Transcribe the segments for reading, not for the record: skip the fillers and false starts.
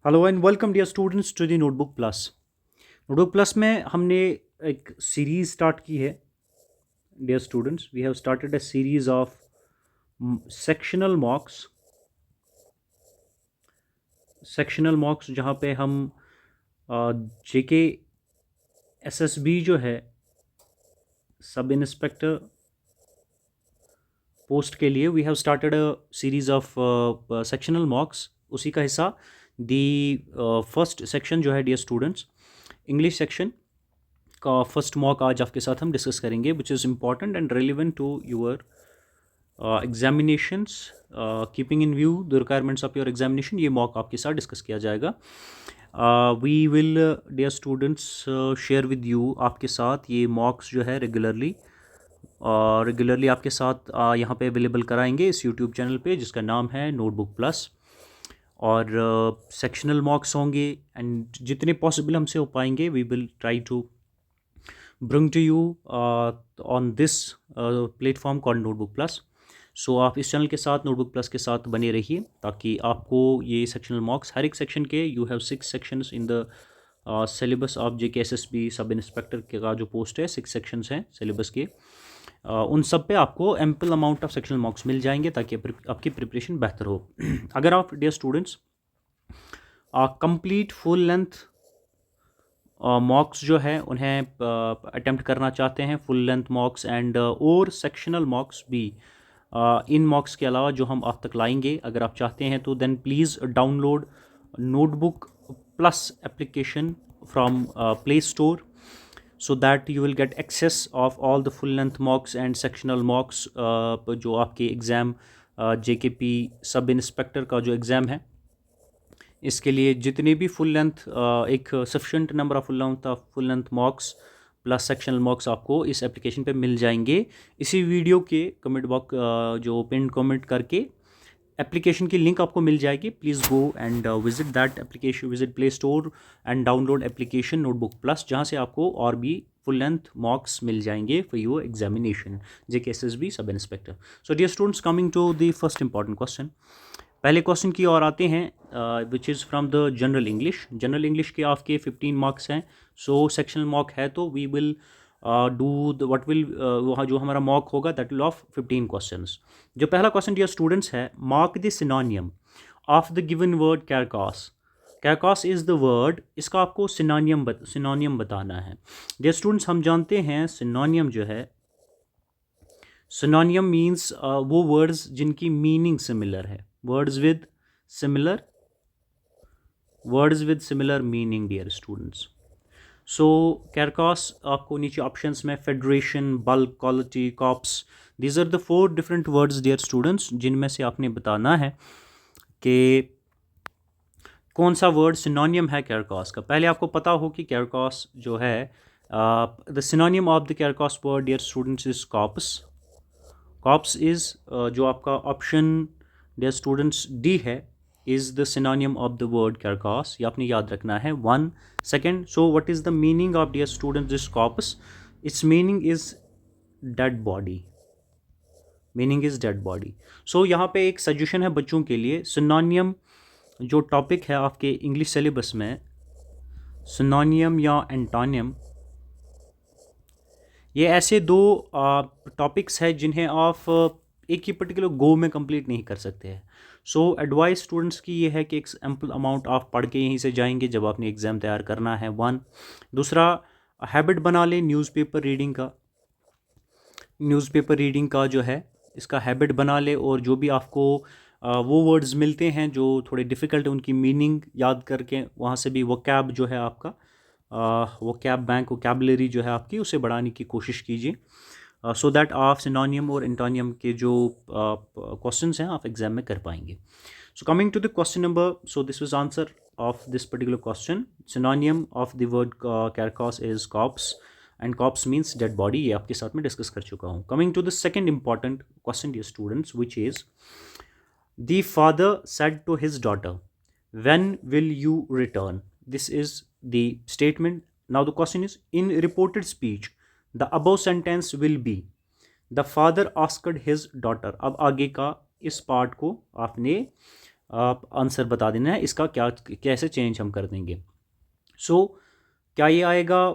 Hello and welcome dear students to the notebook plus. Notebook plus में हमने एक series start की है। Dear students, we have started a series of sectional mocks. Sectional mocks जहाँ पे हम जेके SSB जो है, सब इंस्पेक्टर पोस्ट के लिए we have started a series of sectional mocks. उसी का हिस्सा दी फर्स्ट सेक्शन जो है डियर स्टूडेंट्स, इंग्लिश सेक्शन का फर्स्ट मॉक आज आपके साथ हम डिस्कस करेंगे, which is important and relevant to your examinations, keeping in view the requirements of your examination. ये मॉक आपके साथ डिस्कस किया जाएगा। We will dear students share with you आपके साथ ये मॉक्स जो है रेगुलरली आपके साथ यहाँ पे अवेलेबल कराएंगे इस यूट्यूब चैनल पे जिसका नाम है नोटबुक प्लस। और सेक्शनल मॉक्स होंगे एंड जितने पॉसिबल हमसे हो पाएंगे we will try to bring to you on this platform called notebook plus. So आप इस चैनल के साथ नोटबुक प्लस के साथ बने रहिए ताकि आपको ये सेक्शनल मॉक्स हर एक सेक्शन के, you have 6 sections in the syllabus of JK SSB sub inspector के का जो पोस्ट है 6 सेक्शंस हैं सिलेबस के। उन सब पे आपको ample amount of sectional mocks मिल जाएंगे ताकि आपकी प्रिपरेशन बेहतर हो। अगर आप dear students complete full length mocks जो है उन्हें अटेम्प्ट करना चाहते हैं, फुल लेंथ मॉक्स एंड और सेक्शनल मॉक्स भी, इन मॉक्स के अलावा जो हम आप तक लाएंगे, अगर आप चाहते हैं तो then please download notebook plus application from play store so that you will get access of all the full length mocks and sectional mocks जो आपके एग्ज़ाम जेकेपी सब इंस्पेक्टर का जो एग्ज़ाम है इसके लिए जितने भी फुल लेंथ एक sufficient number of full length मॉक्स plus sectional मॉक्स आपको इस एप्लीकेशन पे मिल जाएंगे। इसी वीडियो के कमेंट बॉक्स जो पिन कमेंट करके एप्लीकेशन की लिंक आपको मिल जाएगी। Please go and visit that application, visit play store and download application Notebook plus, जहाँ से आपको और भी फुल लेंथ मॉक्स मिल जाएंगे for your examination JK SSB sub inspector. So dear students, coming to the first important question, पहले question की ओर आते हैं which is from the general English. General English के आपके 15 मार्क्स हैं। सो सेक्शनल मॉक है तो we will do the what will वहाँ जो हमारा मॉक होगा दैट विल ऑफ 15 क्वेश्चंस। जो पहला क्वेश्चन डियर स्टूडेंट्स है, mark the synonym of the given word carcass. Carcass is the word, इसका आपको सिनोनियम बताना है। डियर स्टूडेंट्स, हम जानते हैं सिनोनियम जो है, सिनोनियम मीन्स वो वर्ड्स जिनकी मीनिंग सिमिलर है, words with similar meaning dear students. So carcass आपको नीचे ऑप्शंस में federation, bulk, quality, corpse, these are the 4 different words dear students जिनमें से आपने बताना है कि कौन सा वर्ड सिनोनियम है कैरकास का। पहले आपको पता हो कि कैरकास जो है, the synonym of the carcass word dear students is corpse. Corpse is जो आपका ऑप्शन डियर स्टूडेंट्स डी है, is the synonym of the word carcass. ये आपने याद रखना है। 1 second, so what is the meaning of dear students this corpse? It's meaning is dead body, meaning is dead body. So यहाँ पे एक suggestion है बच्चों के लिए, सिनोनियम जो टॉपिक है आपके इंग्लिश सिलेबस में, सिनोनियम या एंटोनियम, ये ऐसे दो टॉपिक्स हैं जिन्हें आप एक ही पर्टिकुलर गो में कंप्लीट नहीं कर सकते हैं। सो एडवाइस स्टूडेंट्स की ये है कि एक एम्पल अमाउंट आप पढ़ के यहीं से जाएंगे जब आपने एग्ज़ाम तैयार करना है। 1 दूसरा, हैबिट बना लें न्यूज़पेपर रीडिंग का। न्यूज़पेपर रीडिंग का जो है इसका हैबिट बना ले, और जो भी आपको वो वर्ड्स मिलते हैं जो थोड़े डिफ़िकल्ट है उनकी मीनिंग याद करके वहाँ से भी वोकैब जो है आपका, वोकैब बैंक, वोकैबलरी जो है आपकी, उसे बढ़ाने की कोशिश कीजिए सो दैट आप सिनोनियम और एंटोनियम के जो क्वेश्चंस हैं आप एग्जाम में कर पाएंगे। So coming to the question number, so this was answer of this particular question. Synonym of the word carcass is corpse and corpse means dead body. ये आपके साथ में डिस्कस कर चुका हूँ। Coming to the second important question dear students, which is the father said to his daughter, when will you return? This is the statement. Now the question is, in reported speech the above sentence will be, the father asked his daughter। अब आगे का इस part को आपने आप answer बता देना है इसका क्या कैसे चेंज हम कर देंगे। सो क्या ये आएगा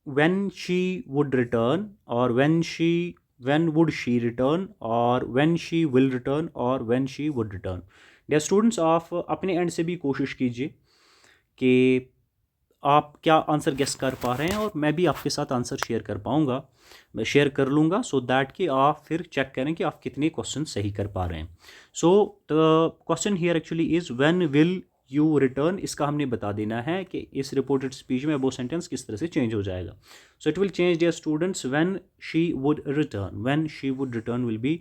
व्हेन शी वुड रिटर्न, और व्हेन वुड शी रिटर्न, और व्हेन शी विल रिटर्न, और when she would return. Dear students, आप अपने एंड से भी कोशिश कीजिए कि आप क्या आंसर गेस कर पा रहे हैं, और मैं भी आपके साथ आंसर शेयर कर पाऊंगा, मैं शेयर कर लूँगा, सो दैट कि आप फिर चेक करें कि आप कितने क्वेश्चन सही कर पा रहे हैं। सो the question here actually is when will you return, इसका हमने बता देना है कि इस रिपोर्टेड स्पीच में वो सेंटेंस किस तरह से चेंज हो जाएगा। So it will change dear students, when she would return, when she would return will be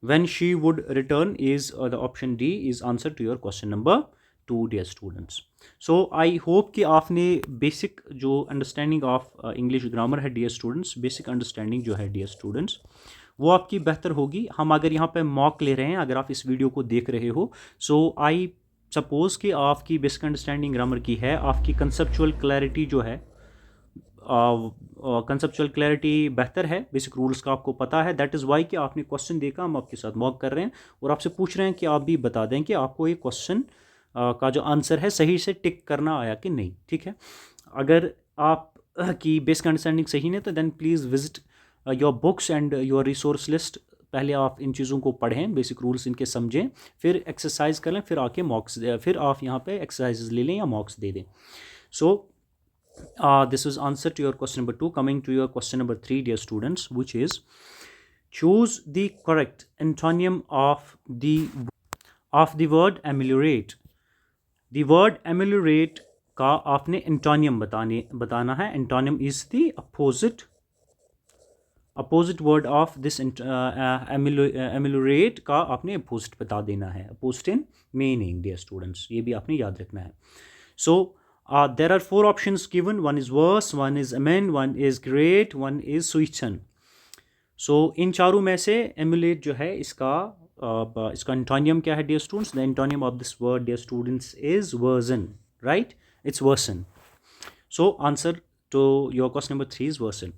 when she would return is the option D is answer to your question number 2 dear students. So I hope कि आपने basic जो understanding of English grammar है dear students, basic understanding जो है dear students वो आपकी बेहतर होगी। हम अगर यहाँ पे मॉक ले रहे हैं, अगर आप इस वीडियो को देख रहे हो, सो आई सपोज कि आपकी बेसिक अंडरस्टैंडिंग ग्रामर की है, आपकी कंसेप्चुअल क्लैरिटी जो है, कंसेप्चुअल क्लैरिटी बेहतर है, बेसिक रूल्स का आपको पता है। दैट इज़ वाई कि आपने क्वेश्चन देखा, हम आपके साथ मॉक कर रहे हैं और आपसे पूछ रहे हैं कि आप भी बता दें कि आपको ये क्वेश्चन का जो आंसर है सही से टिक करना आया कि नहीं। ठीक है, अगर आप की बेसिक अंडरस्टैंडिंग सही नहीं तो then please visit your books and your resource list. पहले आप इन चीज़ों को पढ़ें, बेसिक रूल्स इनके समझें, फिर एक्सरसाइज करें, फिर आके मॉक्स, फिर आप यहाँ पे एक्सरसाइज ले लें या मॉक्स दे दें। सो this is answer to your question number 2. Coming to your question number 3 dear students, which is choose the correct antonym of the word ameliorate. The word ameliorate का आपने antonym बताना है। antonym is the opposite word of this ameliorate का आपने opposite बता देना है, opposite in meaning dear students, ये भी आपने याद रखना है। So there are 4 options given. One is worse, one is amend, one is great, one is sweeten. So इन चारों में से emulate जो है इसका antonym क्या है dear students? The antonym of this word dear students is worsen, right? It's worsen. So answer to your question number 3 is worsen.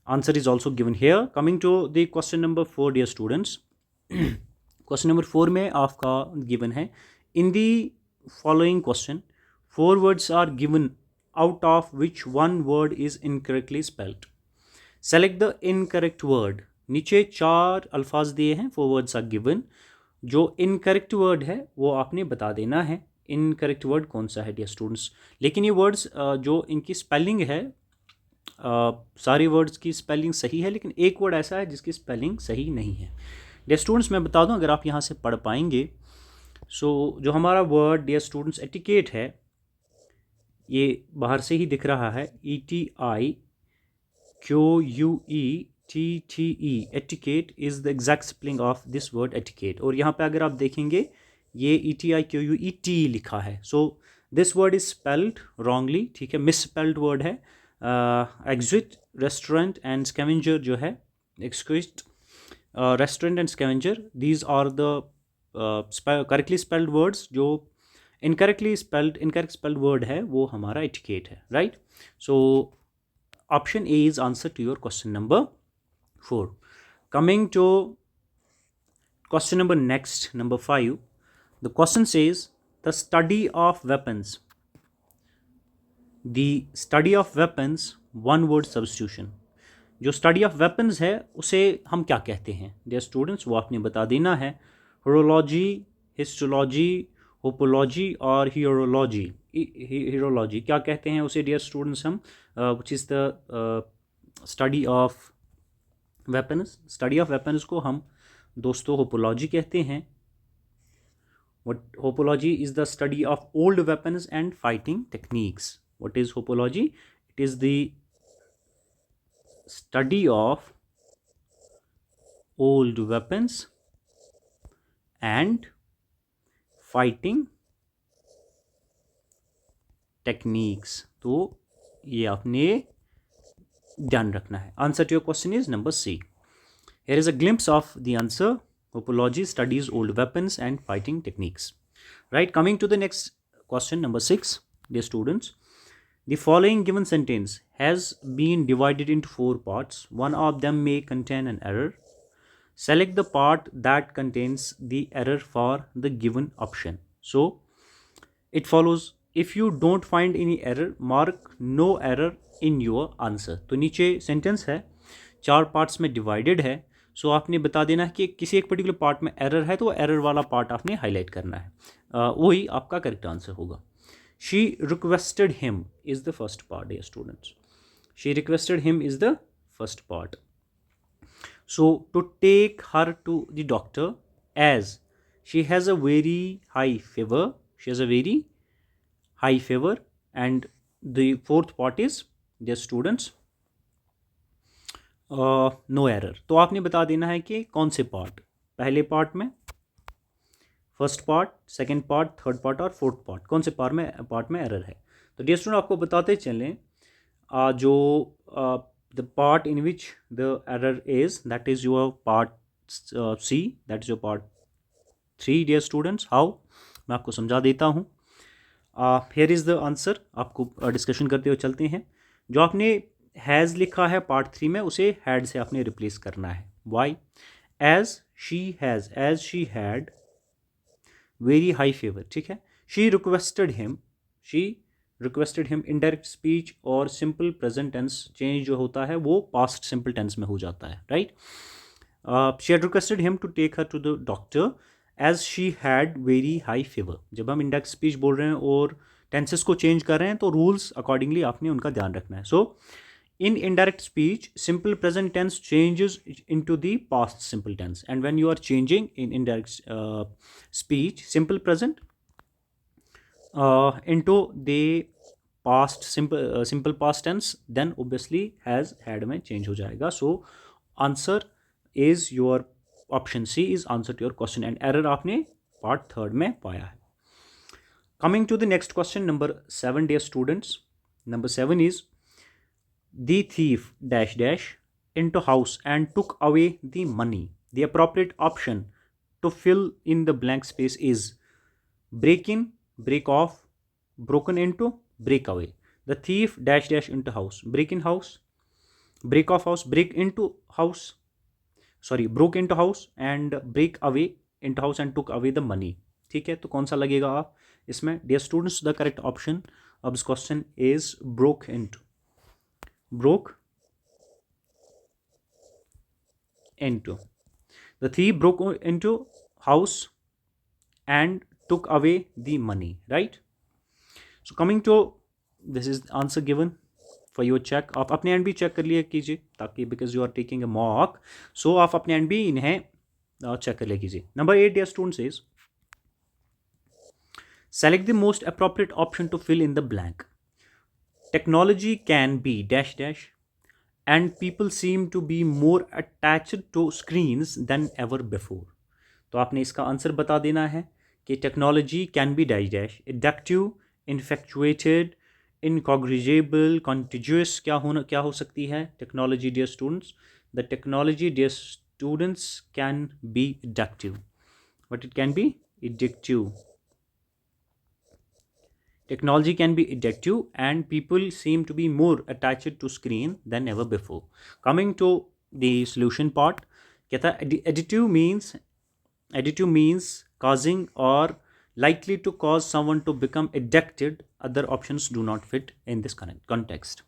Answer is also given here. Coming to the question number 4 dear students. Question number 4 में आपका given है, in the following question 4 words are given out of which one word is incorrectly spelled. Select the incorrect word. नीचे 4 अल्फाज दिए हैं, 4 words are given. जो incorrect word है वो आपने बता देना है। incorrect word कौन सा है dear students? लेकिन ये words जो इनकी spelling है, सारे वर्ड्स की स्पेलिंग सही है, लेकिन एक वर्ड ऐसा है जिसकी स्पेलिंग सही नहीं है। डियर स्टूडेंट्स, मैं बता दूं, अगर आप यहाँ से पढ़ पाएंगे, सो जो हमारा वर्ड डियर स्टूडेंट्स एटिकेट है, ये बाहर से ही दिख रहा है, ETIQUETTE, etiquette is the exact spelling of this word etiquette. और यहाँ पे अगर आप देखेंगे ये ETIQUET लिखा है, so this word is spelled wrongly, ठीक है, मिस स्पेल्ड वर्ड है। एग्जिट, रेस्टोरेंट एंड स्कैवेंजर जो है, excuse, restaurant and scavenger, these are the correctly spelled words. जो इनकरेक्ट स्पेल्ड वर्ड है वो हमारा एटिकेट है, right. So option A is answer to your question number 4. Coming to question number next, number 5. The question says the study of weapons. The study of weapons, one word substitution. जो study of weapons है उसे हम क्या कहते हैं dear students, वो आपने बता देना है। होरोलॉजी, हिस्टोलॉजी, होपोलॉजी और हीरोलॉजी। हीरोलॉजी क्या कहते हैं उसे डियर स्टूडेंट्स हम, which is the study of weapons. Study of weapons को हम दोस्तों होपोलॉजी कहते हैं। What hoplology is the study of old weapons and fighting techniques. What is hoplology? It is the study of old weapons and fighting techniques. तो ये आपने ध्यान रखना है। Answer to your question is number C. Here is a glimpse of the answer. Hopoology studies old weapons and fighting techniques. Right, coming to the next question, number 6, dear students. The following given sentence has been divided into 4 parts. One of them may contain an error. Select the part that contains the error for the given option. So it follows, if you don't find any error, mark no error in your answer. तो नीचे sentence है, चार parts में divided है. सो आपने बता देना है कि किसी एक पर्टिकुलर पार्ट में एरर है, तो वो एरर वाला पार्ट आपने हाईलाइट करना है. वही आपका करेक्ट आंसर होगा. She requested him is the first part, dear students. She requested him is the first part. So to take her to the doctor, as she has a very high fever. She has a very high fever. And the fourth part is, dear students, no error. तो आपने बता देना है कि कौन से part, पहले part में, first part, second part, third part और फोर्थ पार्ट, कौन से पार्ट में एरर है. तो डियर स्टूडेंट आपको बताते चलें, जो the part in which the error is, that is your part C, that is your part 3, dear students. How, मैं आपको समझा देता हूँ. here is the answer. आपको डिस्कशन करते हुए चलते हैं. जो आपने हैज़ लिखा है पार्ट 3 में, उसे हैड से आपने रिप्लेस करना है. Why? As she had very high fever. ठीक है. She requested him, indirect speech और सिंपल प्रेजेंट टेंस चेंज जो होता है वो पास्ट सिंपल टेंस में हो जाता है. Right. She had requested him to take her to the doctor as she had very high fever. जब हम इंडायरेक्ट स्पीच बोल रहे हैं और टेंसेस को चेंज कर रहे हैं, तो रूल्स अकॉर्डिंगली आपने उनका ध्यान रखना है. सो in indirect speech, simple present tense changes into the past simple tense. And when you are changing in indirect speech, simple present into the past simple past tense, then obviously has had में change हो जाएगा. So answer is your option C is answer to your question, and error आपने part 3 में पाया है. Coming to the next question, number 7, dear students. Number 7 is, the thief dash dash into house and took away the money. The appropriate option to fill in the blank space is break in, break off, broken into, break away. The thief dash dash into house. Break in house, break off house, break into house, sorry, broke into house and break away into house and took away the money. ठीक है. तो कौन सा लगेगा आप इसमें? Dear students, the correct option of this question is broke into. The thief broke into house and took away the money. Right. So coming to, this is the answer given for your check. आप अपने and भी check कर लिया कीजिए, ताकि because you are taking a mock, so आप अपने and भी इन्हें चेक कर लिया कीजिए. Number 8, dear students, is select the most appropriate option to fill in the blank. Technology can be dash dash and people seem to be more attached to screens than ever before. तो आपने इसका answer बता देना है कि technology can be dash dash, addictive, infatuated, incorrigible, contagious. क्या हो सकती है technology, dear students? The technology, dear students, can be addictive. But it can be addictive. Technology can be addictive and people seem to be more attached to screen than ever before. Coming to the solution part, कहता है additive means causing or likely to cause someone to become addicted. Other options do not fit in this context.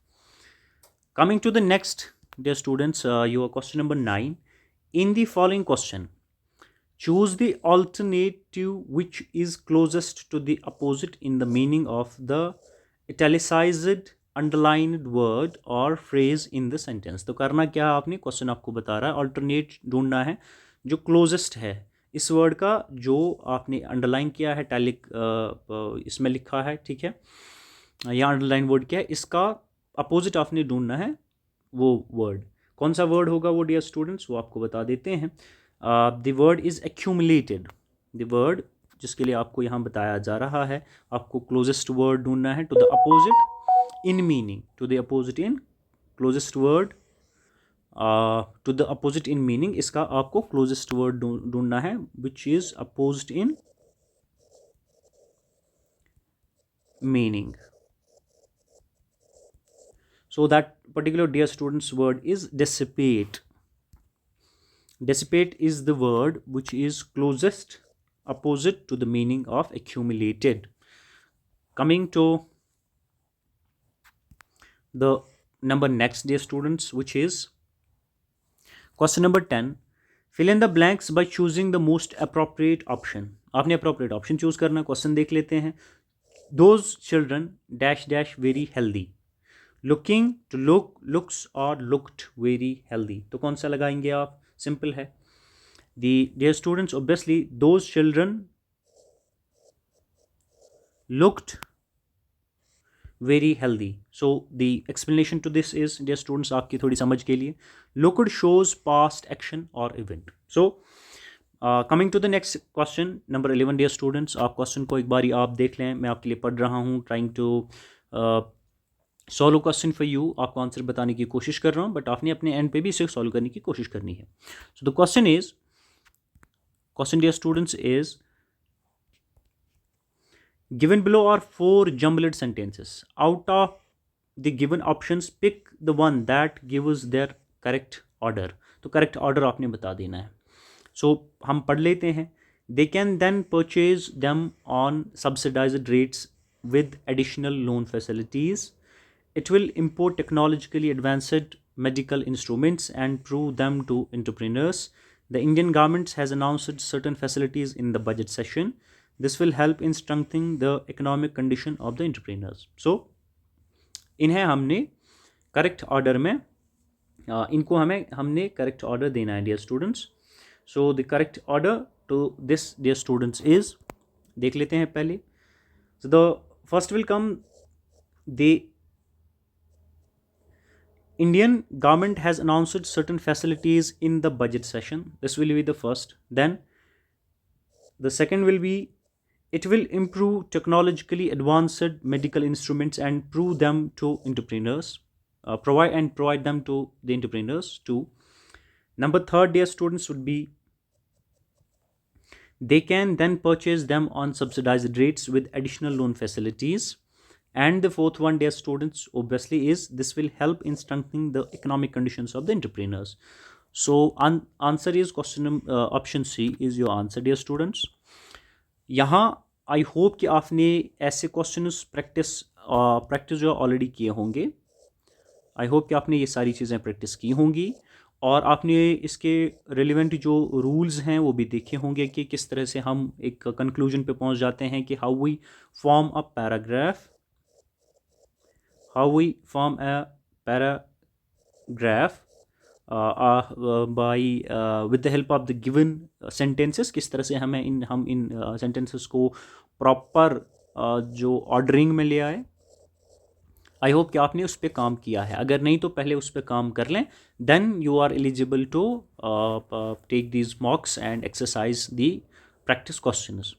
Coming to the next, dear students, your question number 9. In the following question, choose the alternative which is closest to the opposite in the meaning of the italicized underlined word or phrase in the sentence. तो करना क्या है आपने, question आपको बता रहा है alternate ढूंढना है जो क्लोजेस्ट है इस वर्ड का, जो आपने अंडरलाइन किया है, टैलिक इसमें लिखा है. ठीक है. यहाँ अंडरलाइन वर्ड क्या है, इसका अपोजिट आपने ढूंढना है. वो वर्ड कौन सा वर्ड होगा वो, डियर स्टूडेंट्स, वो आपको बता देते हैं. The word is accumulated. The word जिसके लिए आपको यहाँ बताया जा रहा है, आपको क्लोजेस्ट वर्ड ढूंढना है to the opposite in meaning, to the opposite in closest word to the opposite in meaning. इसका आपको क्लोजेस्ट वर्ड ढूंढना है which is opposite in meaning. So that particular, dear students, word is dissipate. Dissipate is the word which is closest opposite to the meaning of accumulated. Coming to the number next, dear students, which is question number 10. Fill in the blanks by choosing the most appropriate option. आपने appropriate option choose करना. Question देख लेते हैं. Those children dash dash very healthy. Looking to looks or looked very healthy. तो कौन सा लगाएंगे आप? सिंपल है. The dear students, obviously those children looked very healthy. So the explanation to this is, dear students, आपकी थोड़ी समझ के लिए, looked shows past action or event. So coming to the next question, number 11, dear students, आप question को एक बारी आप देख लें. मैं आपके लिए पढ़ रहा हूँ, trying to solve question for you. आपको आंसर बताने की कोशिश कर रहा हूँ, बट आपने अपने एंड पे भी इसे सॉल्व करने की कोशिश करनी है. So the question is, question dear students is, given below are four jumbled sentences. Out of the given options, pick the one that gives their correct order. तो करेक्ट ऑर्डर आपने बता देना है. सो हम पढ़ लेते हैं. They can then purchase them on subsidized rates with additional loan facilities. It will import technologically advanced medical instruments and prove them to entrepreneurs. The Indian government has announced certain facilities in the budget session. This will help in strengthening the economic condition of the entrepreneurs. So इन्हें हमने correct order में इनको हमने correct order देना है, dear students. So the correct order to this, dear students, is, देख लेते हैं पहले. So the first will come, the Indian government has announced certain facilities in the budget session. This will be the first. Then the second will be, it will improve technologically advanced medical instruments and prove them to entrepreneurs. Provide them to the entrepreneurs too. Number third, dear students, would be, they can then purchase them on subsidized rates with additional loan facilities. And the fourth one, dear students, obviously is, this will help in strengthening the economic conditions of the entrepreneurs. So answer is question option C is your answer, dear students. यहाँ I hope कि आपने ऐसे questions practice जो already किए होंगे. I hope कि आपने ये सारी चीज़ें प्रैक्टिस की होंगी और आपने इसके रिलेवेंट जो रूल्स हैं वो भी देखे होंगे कि किस तरह से हम एक कंक्लूजन पे पहुंच जाते हैं कि how we form a paragraph by with the help of the given sentences. किस तरह से हम इन sentences को प्रॉपर जो ऑर्डरिंग में ले आए. आई होप कि आपने उस पर काम किया है. अगर नहीं तो पहले उस पर काम कर लें. Then you are eligible to take these mocks and exercise the practice questions.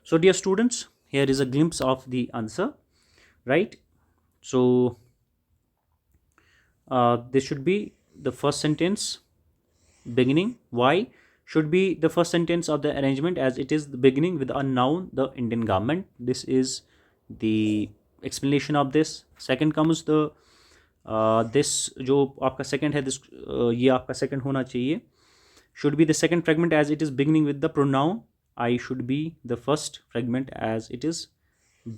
So dear students, here is a glimpse of the answer, right. So this should be the first sentence beginning. Why should be the first sentence of the arrangement, as it is the beginning with a noun, the Indian government. This is the explanation of this. Second comes the this जो आपका second है, this ये आपका second होना चाहिए. Should be the second fragment as it is beginning with the pronoun. I should be the first fragment as it is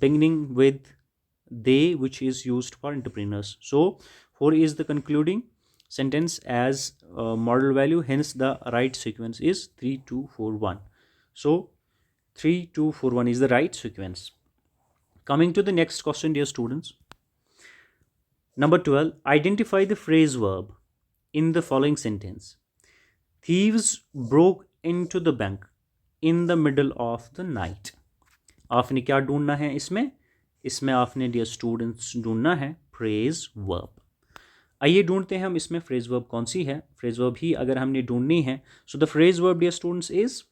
beginning with they, which is used for entrepreneurs. So 4 is the concluding sentence as model value, hence the right sequence is 3 2 4 1. So 3 2 4 1 is the right sequence. Coming to the next question, dear students, number 12, identify the phrase verb in the following sentence. Thieves broke into the bank in the middle of the night. आपने क्या ढूंढना है इसमें आपने dear students ढूंढना है phrase verb. आइए ढूंढते हैं हम इसमें फ्रेज वर्ब कौन सी है. फ्रेज वर्ब ही अगर हमने ढूंढनी है. So the phrase verb, dear students, is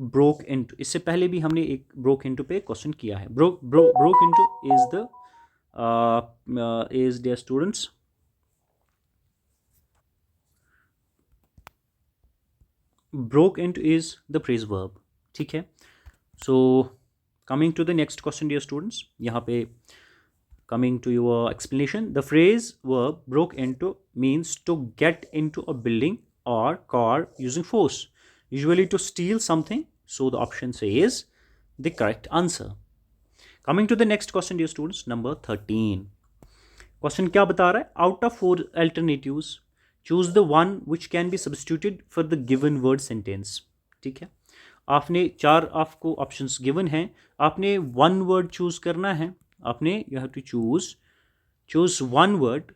broke into. इससे पहले भी हमने एक ब्रोक इनटू पे क्वेश्चन किया है. Broke into is the is, dear students, broke into is the phrase verb. ठीक है. सो coming to the next question, dear students, यहाँ पे coming to your explanation, the phrase verb broke into means to get into a building or car using force, usually to steal something. So the option C is the correct answer. Coming to the next question, dear students, number 13. Question क्या बता रहा है? Out of 4 alternatives, choose the one which can be substituted for the given word sentence. ठीक है, आपने 4 आपको options given हैं, आपने 1 वर्ड चूज करना है. आपने you have to choose 1 word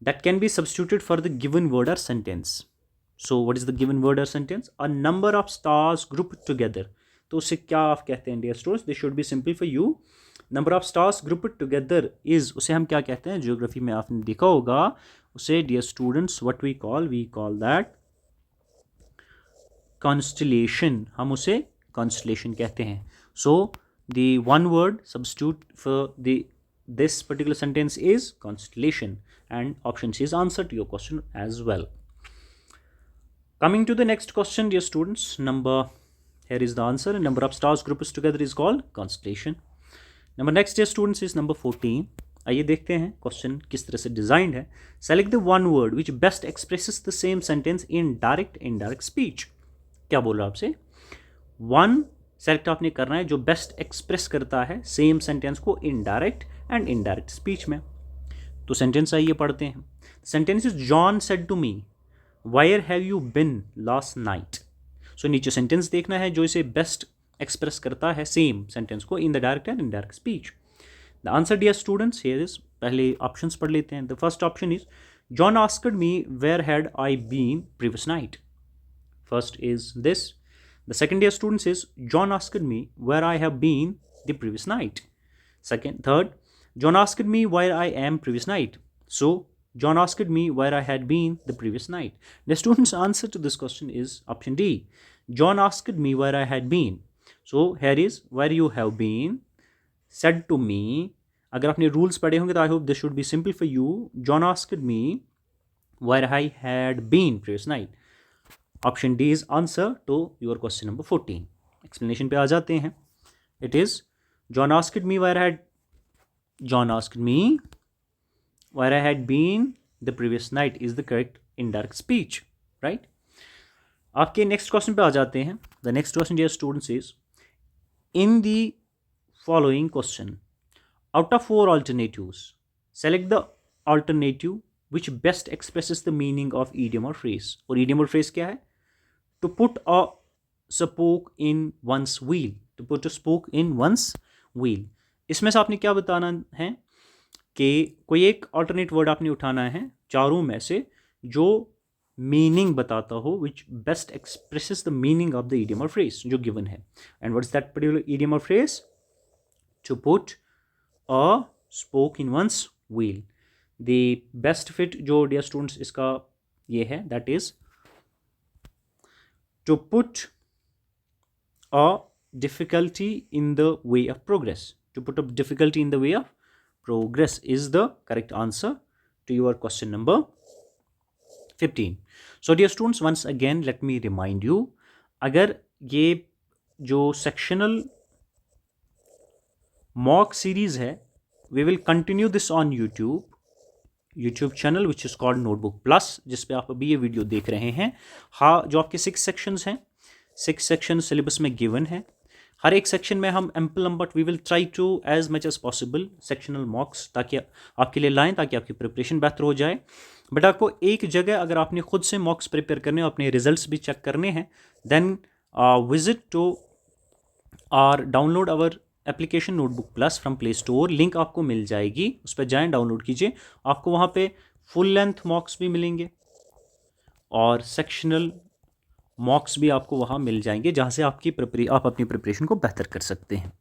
that can be substituted for the given word or sentence. So what is the given word or sentence? A number of stars grouped together. तो उसे क्या आप कहते हैं, dear students? This should be simple for you. Number of stars grouped together is, उसे हम क्या कहते हैं? ज्योग्राफी में आपने देखा होगा उसे, dear students, what we call that constellation. हम उसे constellation कहते हैं. So the 1 word substitute for this particular sentence is constellation, and option C is answer to your question as well. Coming to the next question, dear students, here is the answer. Number of stars grouped together is called constellation. Number next, dear students, is number 14. आइए देखते हैं question किस तरह से designed है. Select the 1 word which best expresses the same sentence in direct indirect speech. क्या बोल रहा है आपसे? 1 सेलेक्ट आपने करना है जो बेस्ट एक्सप्रेस करता है सेम सेंटेंस को इनडायरेक्ट एंड इनडायरेक्ट स्पीच में. तो सेंटेंस आइए पढ़ते हैं. Sentence is John said to me where have you been last night. So नीचे सेंटेंस देखना है जो इसे बेस्ट एक्सप्रेस करता है सेम सेंटेंस को in the direct and indirect speech. The answer, dear students, here is, पहले ऑप्शंस पढ़ लेते हैं. The first option is John asked me where had I been previous night. First is this. The second, dear students, is John asked me where I have been the previous night. Third, John asked me where I am previous night. So John asked me where I had been the previous night. The students' answer to this question is option D. John asked me where I had been. So here is where you have been said to me. अगर आपने rules पढ़े होंगे तो I hope this should be simple for you. John asked me where I had been previous night. Option D is answer to your question number 14. Explanation पे आ जाते हैं. It is John asked me where I had been the previous night is the correct indirect speech, right. आपके next question पे आ जाते हैं. The next question dear students is in the following question out of 4 alternatives select the alternative which best expresses the meaning of idiom or phrase. और idiom और phrase क्या है? To put a spoke in one's wheel. To put a spoke in one's wheel. इसमें से आपने क्या बताना है कि कोई एक alternate word आपने उठाना है चारों में से जो meaning बताता हो, which best expresses the meaning of the idiom or phrase जो given है. And what is that particular idiom or phrase? To put a spoke in one's wheel. The best fit जो dear students इसका ये है, that is to put a difficulty in the way of progress. To put a difficulty in the way of progress is the correct answer to your question number 15. So dear students, once again let me remind you, अगर ये जो sectional mock series है, we will continue this on YouTube channel which is called Notebook Plus, जिस पे आप अभी ये video देख रहे हैं. हाँ, जो आपके 6 सेक्शंस हैं, 6 सेक्शन सिलेबस में गिवन है. हर एक सेक्शन में हम ample number, we will try to as much as possible sectional mocks ताकि आपके लिए लाएं, ताकि आपकी प्रिपरेशन बेहतर हो जाए. बट आपको एक जगह अगर आपने खुद से मॉक्स प्रिपेयर करने और अपने रिजल्ट्स भी चेक करने हैं, then visit to or download our application Notebook plus from play Store. Link आपको मिल जाएगी, उस पर जाएं, डाउनलोड कीजिए. आपको वहाँ पे फुल लेंथ मॉक्स भी मिलेंगे और सेक्शनल मॉक्स भी आपको वहाँ मिल जाएंगे, जहाँ से आप अपनी प्रिपरेशन को बेहतर कर सकते हैं.